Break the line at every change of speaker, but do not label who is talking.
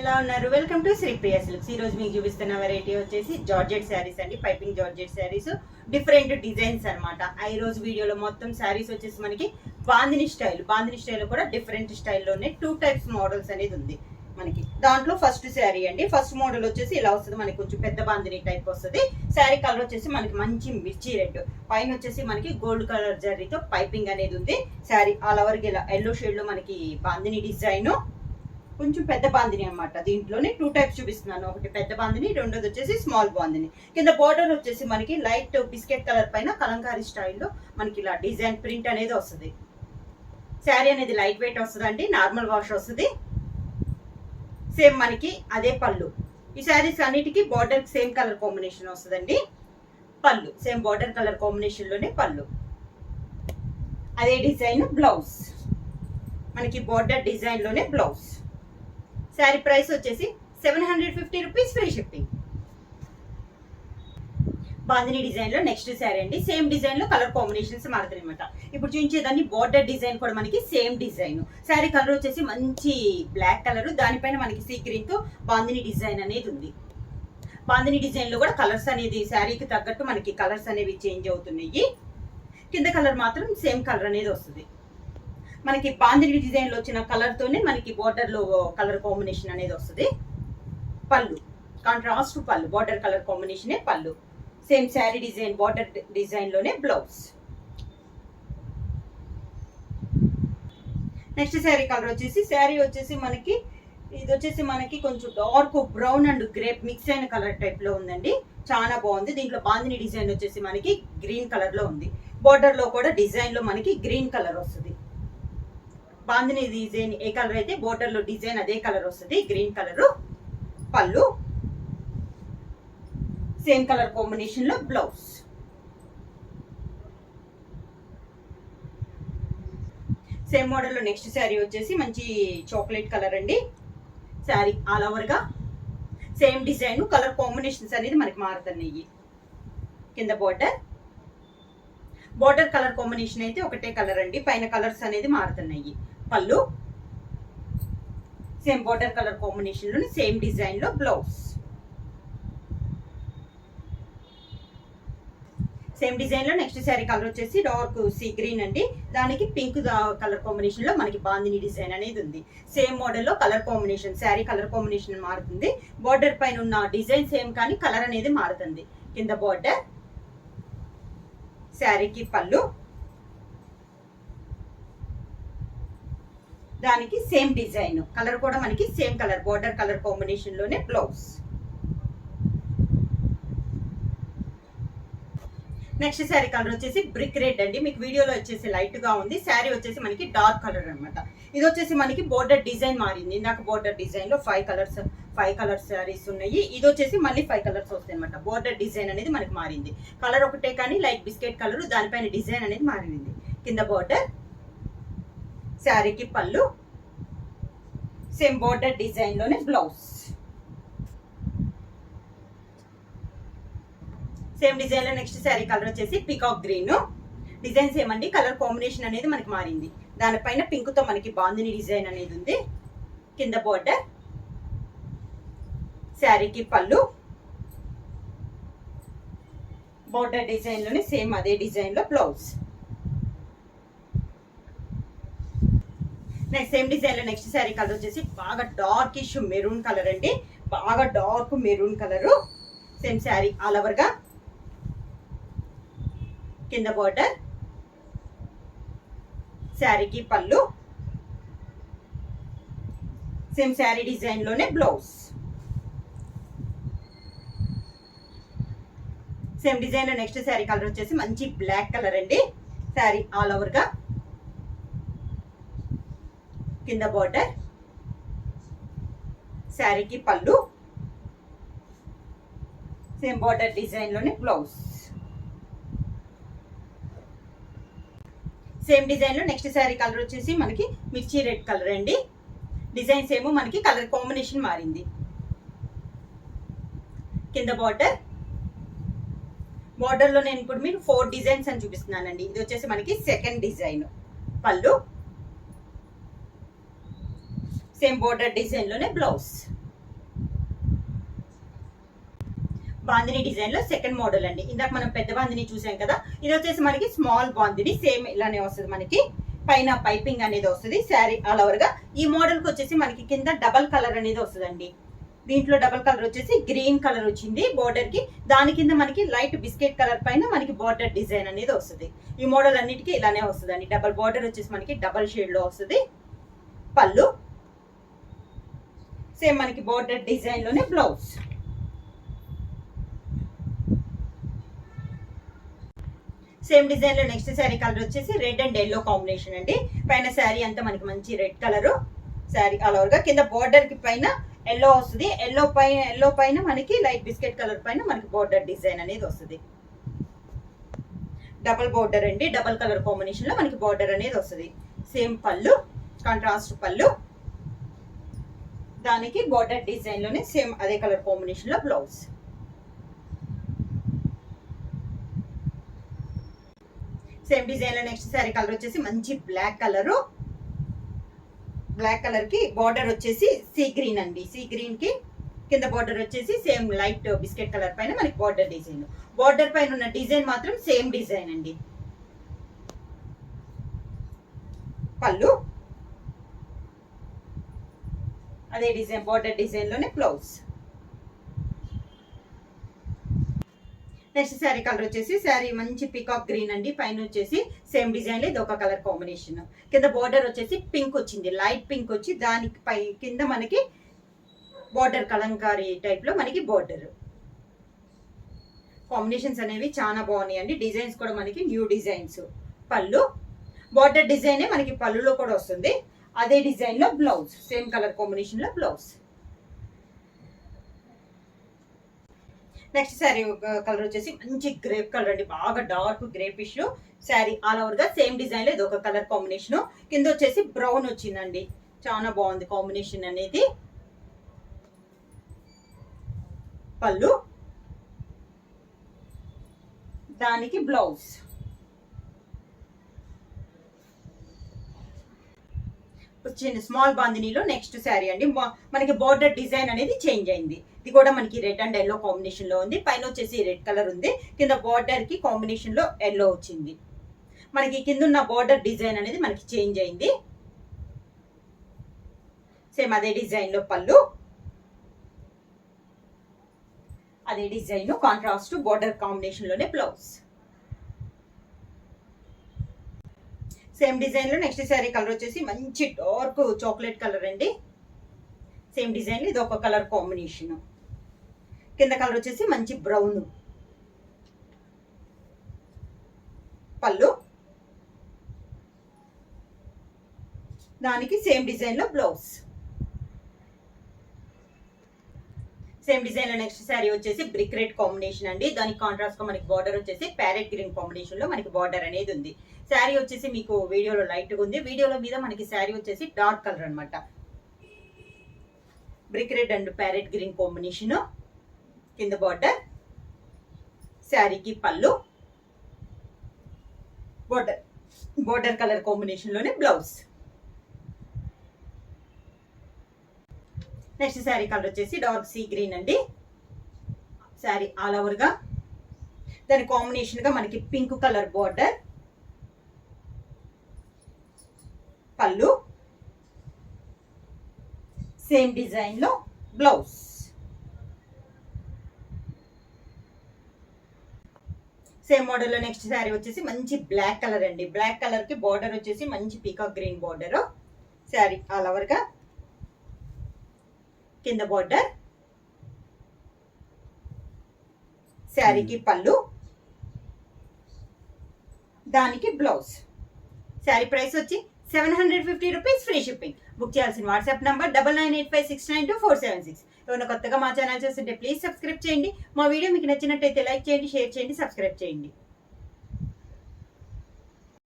ఎలా ఉన్నారు? Welcome to Sri Priya silks. ఈ రోజు మీకు చూపిస్తున్న వెరైటీ వచ్చేసి జార్జెట్ శారీస్ అండి. Piping georgette sarees, different designs అన్నమాట. ఈ రోజు వీడియోలో మొత్తం శారీస్ వచ్చేసి మనకి బాందిని స్టైల్ కూడా డిఫరెంట్ స్టైల్లోనే 2 టైప్స్ మోడల్స్ అనేది ఉంది మనకి. దాంట్లో ఫస్ట్ శారీ అండి. ఫస్ట్ మోడల్ వచ్చేసి ఇలా వస్తుంది మనకి, కొంచెం పెద్ద బాందిని టైప్ వస్తుంది. శారీ కలర్ వచ్చేసి మనకి మంచి మిర్చి రెడ్, పైన వచ్చేసి మనకి గోల్డ్ కలర్ జరీతో పైపింగ్ అనేది ఉంది. శారీ ఆల్ ఓవర్ ఇలా ఎల్లో షేడ్ లో మనకి బాందిని డిజైన్, కొంచెం పెద్ద బాందిని అనమాట. దీంట్లోనే 2 టైప్స్ చూపిస్తున్నాను. ఒకటి పెద్ద బాందిని, రెండోది వచ్చేసి స్మాల్ బాందిని. కింద బోర్డర్ వచ్చేసి మనకి లైట్ బిస్కెట్ కలర్ పైన కలంకారీ స్టైల్లో మనకి ఇలా డిజైన్ ప్రింట్ అనేది వస్తుంది. శారీ అనేది లైట్ వెయిట్ వస్తుంది అండి, నార్మల్ వాష్ వస్తుంది. సేమ్ మనకి అదే పళ్ళు. ఈ శారీస్ అన్నిటికీ బోర్డర్ సేమ్ కలర్ కాంబినేషన్ వస్తుందండి. పళ్ళు సేమ్ బోర్డర్ కలర్ కాంబినేషన్ లోనే పళ్ళు, అదే డిజైన్ బ్లౌజ్ మనకి బోర్డర్ డిజైన్ లోనే బ్లౌజ్. శారీ ప్రైస్ వచ్చేసి 750 rupees, free shipping. Bandhani design లో నెక్స్ట్ శారీ అండి. సేమ్ డిజైన్ లో కలర్ కాంబినేషన్స్ మారుతాయి అనమాట. ఇప్పుడు చూపించేదాన్ని బోర్డర్ డిజైన్ కూడా మనకి సేమ్ డిజైన్. శారీ కలర్ వచ్చేసి మంచి బ్లాక్ కలర్, దానిపైన మనకి సీ గ్రీన్ తో బాందిని డిజైన్ అనేది ఉంది. బాందిని డిజైన్ లో కూడా కలర్స్ అనేది శారీకి తగ్గట్టు మనకి కలర్స్ అనేవి చేంజ్ అవుతున్నాయి. కింద కలర్ మాత్రం సేమ్ కలర్ అనేది వస్తుంది. మనకి బాందిని డిజైన్ లో వచ్చిన కలర్ తోనే మనకి బోర్డర్ లో కలర్ కాంబినేషన్ అనేది వస్తుంది. పళ్ళు కాంట్రాస్ట్ పళ్ళు, బోర్డర్ కలర్ కాంబినేషనే పళ్ళు. Same sari design border design లోనే బ్లౌజ్. నెక్స్ట్ శారీ కలర్ వచ్చేసి మనకి ఇది వచ్చేసి మనకి కొంచెం dark brown and grape mix అయిన కలర్ టైప్ లో ఉందండి. చాలా బాగుంది. దీంట్లో బాందిని డిజైన్ వచ్చేసి మనకి గ్రీన్ కలర్ లో ఉంది. బోర్డర్ లో కూడా డిజైన్ లో మనకి గ్రీన్ కలర్ వస్తుంది. బాందిని డిజైన్ ఏ కలర్ అయితే బోర్డర్ లో డిజైన్ అదే కలర్ వస్తుంది, గ్రీన్ కలర్. పళ్ళు సేమ్ కలర్ కాంబినేషన్ లో బ్లౌజ్. సేమ్ మోడల్ లో నెక్స్ట్ శారీ వచ్చేసి మంచి చాక్లెట్ కలర్ అండి. శారీ ఆల్ ఓవర్ గా సేమ్ డిజైన్, కలర్ కాంబినేషన్స్ అనేది మనకి మారుతున్నాయి. కింద బోర్డర్ కలర్ కాంబినేషన్ అయితే ఒకటే కలర్ అండి, పైన కలర్స్ అనేది మారుతున్నాయి. పళ్ళు సేమ్ బోర్డర్ కలర్ కాంబినేషన్ లో సేమ్ డిజైన్ లో బ్లౌజ్. సేమ్ డిజైన్ లో నెక్స్ట్ శారీ కలర్ వచ్చేసి డార్క్ సీ గ్రీన్ అండి. దానికి పింక్ కలర్ కాంబినేషన్ లో మనకి బాందిని డిజైన్ అనేది ఉంది. సేమ్ మోడల్ లో colour combination, sari colour combination మారుతుంది. బోర్డర్ పైన ఉన్న డిజైన్ సేమ్ కానీ కలర్ అనేది మారుతుంది. కింద బోర్డర్, శారీకి పళ్ళు, దానికి సేమ్ డిజైన్, కలర్ కూడా మనకి same colour border colour combination లోనే బ్లౌజ్. నెక్స్ట్ శారీ కలర్ వచ్చేసి బ్రిక్ రెడ్ అండి. మీకు వీడియోలో వచ్చేసి లైట్ గా ఉంది, శారీ వచ్చేసి మనకి డార్క్ కలర్ అనమాట. ఇది వచ్చేసి మనకి బోర్డర్ డిజైన్ మారింది. ఇందాక బోర్డర్ డిజైన్ లో 5 కలర్స్ శారీస్ ఉన్నాయి. ఇది వచ్చేసి మళ్ళీ 5 కలర్స్ వస్తాయి అనమాట. బోర్డర్ డిజైన్ అనేది మనకి మారింది. కలర్ ఒకటే కానీ లైట్ బిస్కెట్ కలర్, దానిపైన డిజైన్ అనేది మారింది. కింద బోర్డర్, శారీకి పళ్ళు, సేమ్ బోర్డర్ డిజైన్ లోనే బ్లౌజ్. సేమ్ డిజైన్ లో నెక్స్ట్ శారీ కలర్ వచ్చేసి పికాక్ గ్రీన్. డిజైన్ సేమ్ అండి, కలర్ కాంబినేషన్ అనేది మనకి మారింది. దానిపైన పింక్ తో మనకి బాందిని డిజైన్ అనేది ఉంది. కింద బోర్డర్, శారీకి పళ్ళు, బోర్డర్ డిజైన్ లోనే సేమ్ అదే డిజైన్ లో బ్లౌజ్. సేమ్ డిజైన్ లో నెక్స్ట్ శారీ కలర్ వచ్చేసి బాగా డార్కిష్ మెరూన్ కలర్ అండి. బాగా dark maroon colour. Same sari all over గా కింద బోర్డర్, శారీకి పళ్ళు, సేమ్ శారీ డిజైన్ లోనే బ్లౌజ్. సేమ్ డిజైన్ లో నెక్స్ట్ శారీ కలర్ వచ్చేసి మంచి బ్లాక్ కలర్ అండి. శారీ ఆల్ ఓవర్ గా కింద బోర్డర్, శారీకి పళ్ళు, సేమ్ బోర్డర్ డిజైన్ లోనే బ్లౌజ్. సేమ్ డిజైన్ లో నెక్స్ట్ శారీ కలర్ వచ్చేసి మనకి మిర్చి రెడ్ కలర్ అండి. డిజైన్స్ ఏమో మనకి కలర్ కాంబినేషన్ మారింది. కింద బోర్డర్ లో నేను ఇప్పుడు మీకు 4 డిజైన్స్ అని చూపిస్తున్నానండి. ఇది వచ్చేసి మనకి సెకండ్ డిజైన్. పళ్ళు సేమ్ బోర్డర్ డిజైన్ లోనే బ్లౌజ్. బాందిని డిజైన్ లో సెకండ్ మోడల్ అండి. ఇందాక మనం పెద్ద బాందిని చూసాం కదా, ఇది వచ్చేసి మనకి స్మాల్ బాందిని, సేమ్ ఇలానే వస్తుంది. మనకి పైన పైపింగ్ అనేది వస్తుంది శారీ ఆల్ ఓవర్ గా. ఈ మోడల్ కి వచ్చేసి మనకి కింద డబల్ కలర్ అనేది వస్తుందండి. దీంట్లో డబల్ కలర్ వచ్చేసి గ్రీన్ కలర్ వచ్చింది బోర్డర్ కి, దాని కింద మనకి లైట్ బిస్కెట్ కలర్ పైన మనకి బోర్డర్ డిజైన్ అనేది వస్తుంది. ఈ మోడల్ అన్నిటికీ ఇలానే వస్తుందండి. డబల్ బోర్డర్ వచ్చేసి మనకి డబల్ షేడ్ లో వస్తుంది. పళ్ళు సేమ్ మనకి బోర్డర్ డిజైన్ లోనే బ్లౌజ్. సేమ్ డిజైన్ లో నెక్స్ట్ శారీ కలర్ వచ్చేసి రెడ్ అండ్ ఎల్లో కాంబినేషన్ అండి. పైన శారీ అంతా మనకి మంచి red colour sari all over గా, కింద బోర్డర్ కి పైన ఎల్లో వస్తుంది. ఎల్లో పైన మనకి లైట్ బిస్కెట్ కలర్ పైన మనకి బోర్డర్ డిజైన్ అనేది వస్తుంది. డబల్ బోర్డర్ అండి, డబల్ కలర్ కాంబినేషన్ లో మనకి బోర్డర్ అనేది వస్తుంది. సేమ్ పళ్ళు, కాంట్రాస్ట్ పళ్ళు, దానికి బోర్డర్ డిజైన్ లోనే సేమ్ అదే కలర్ కాంబినేషన్ లో బ్లౌజ్. సేమ్ డిజైన్ లో నెక్స్ట్ శారీ కలర్ వచ్చేసి మంచి బ్లాక్ కలర్. బ్లాక్ కలర్ కి బార్డర్ వచ్చేసి సీ గ్రీన్ అండి. సీ గ్రీన్ కి కింద బార్డర్ వచ్చేసి సేమ్ లైట్ బిస్కెట్ కలర్ పైన మనకి బార్డర్ డిజైన్. బార్డర్ పైన ఉన్న డిజైన్ మాత్రం సేమ్ డిజైన్ అండి. పళ్ళు అదే డిజైన్, బార్డర్ డిజైన్ లోనే బ్లౌజ్. నెక్స్ట్ శారీ కలర్ వచ్చేసి శారీ మంచి పీకాక్ గ్రీన్ అండి. పైన వచ్చేసి సేమ్ డిజైన్ లో ఇది ఒక కలర్ కాంబినేషన్. కింద బోర్డర్ వచ్చేసి పింక్ వచ్చింది, లైట్ పింక్ వచ్చి దానికి పై కింద మనకి బోర్డర్ కలంకారీ టైప్ లో మనకి బోర్డర్. కాంబినేషన్స్ అనేవి చాలా బాగున్నాయి అండి. డిజైన్స్ కూడా మనకి న్యూ డిజైన్స్. పళ్ళు బోర్డర్ డిజైనే మనకి పళ్ళులో కూడా వస్తుంది. అదే డిజైన్ లో బ్లౌజ్, సేమ్ కలర్ కాంబినేషన్ లో బ్లౌజ్. నెక్స్ట్ శారీ కలర్ వచ్చేసి మంచి గ్రేప్ కలర్ అండి, బాగా డార్క్ గ్రేపిష్ శారీ ఆల్ ఓవర్ గా. సేమ్ డిజైన్ లో ఇది ఒక కలర్ కాంబినేషన్. కింద వచ్చేసి బ్రౌన్ వచ్చిందండి, చాలా బాగుంది కాంబినేషన్ అనేది. పళ్ళు దానికి బ్లౌజ్. వచ్చింది స్మాల్ బాందినీలో నెక్స్ట్ శారీ అండి. మనకి బోర్డర్ డిజైన్ అనేది చేంజ్ అయింది. ఇది కూడా మనకి రెడ్ అండ్ ఎల్లో కాంబినేషన్ లో ఉంది. పైన వచ్చేసి రెడ్ కలర్ ఉంది, కింద బోర్డర్ కి కాంబినేషన్ లో ఎల్లో వచ్చింది. మనకి కింద ఉన్న బోర్డర్ డిజైన్ అనేది మనకి చేంజ్ అయింది. సేమ్ అదే డిజైన్ లో పళ్ళు, అదే డిజైన్ కాంట్రాస్ట్ బోర్డర్ కాంబినేషన్ లోనే బ్లౌజ్. సేమ్ డిజైన్ లో నెక్స్ట్ శారీ కలర్ వచ్చేసి మంచి డార్క్ చాక్లెట్ కలర్ అండి. సేమ్ డిజైన్ లో ఇది ఒక కలర్ కాంబినేషన్. కింద కలర్ వచ్చేసి మంచి బ్రౌన్. పళ్ళు దానికి సేమ్ డిజైన్ లో బ్లౌజ్. సేమ్ డిజైన్ లో నెక్స్ట్ శారీ వచ్చేసి బ్రిక్ రెడ్ కాంబినేషన్ అండి. దానికి కాంట్రాస్ట్ గా మనకి బార్డర్ వచ్చేసి ప్యారెట్ గ్రీన్ కాంబినేషన్ లో మనకి బార్డర్ అనేది ఉంది. శారీ వచ్చేసి మీకు వీడియోలో లైట్ గా ఉంది, వీడియోలో మీద మనకి శారీ వచ్చేసి డార్క్ కలర్ అనమాట. Brick red and parrot green combination. కింద బార్డర్, శారీకి పళ్ళు, బార్డర్ కలర్ కాంబినేషన్ లోనే బ్లౌజ్. నెక్స్ట్ శారీ కలర్ వచ్చేసి డార్క్ సీ గ్రీన్ అండి. శారీ ఆల్ ఓవర్ గా దాని కాంబినేషన్ గా మనకి పింక్ కలర్ బార్డర్. పళ్ళు సేమ్ డిజైన్ లో బ్లౌజ్. సేమ్ మోడల్ లో నెక్స్ట్ శారీ వచ్చేసి మంచి బ్లాక్ కలర్ అండి. బ్లాక్ కలర్ కి బార్డర్ వచ్చేసి మంచి peacock green border. Sari all over గా కింద బార్డర్, శారీకి పళ్ళు, దానికి బ్లౌజ్. శారీ ప్రైస్ వచ్చి 750 రూపీస్, ఫ్రీ షిప్పింగ్. బుక్ చేయాల్సిన వాట్సాప్ నంబర్ 9985692476. ఎవరైనా కొత్తగా మా ఛానల్ చూస్తుంటే ప్లీజ్ సబ్స్క్రైబ్ చేయండి. మా వీడియో మీకు నచ్చినట్టయితే లైక్ చేయండి, షేర్ చేయండి, సబ్స్క్రైబ్ చేయండి.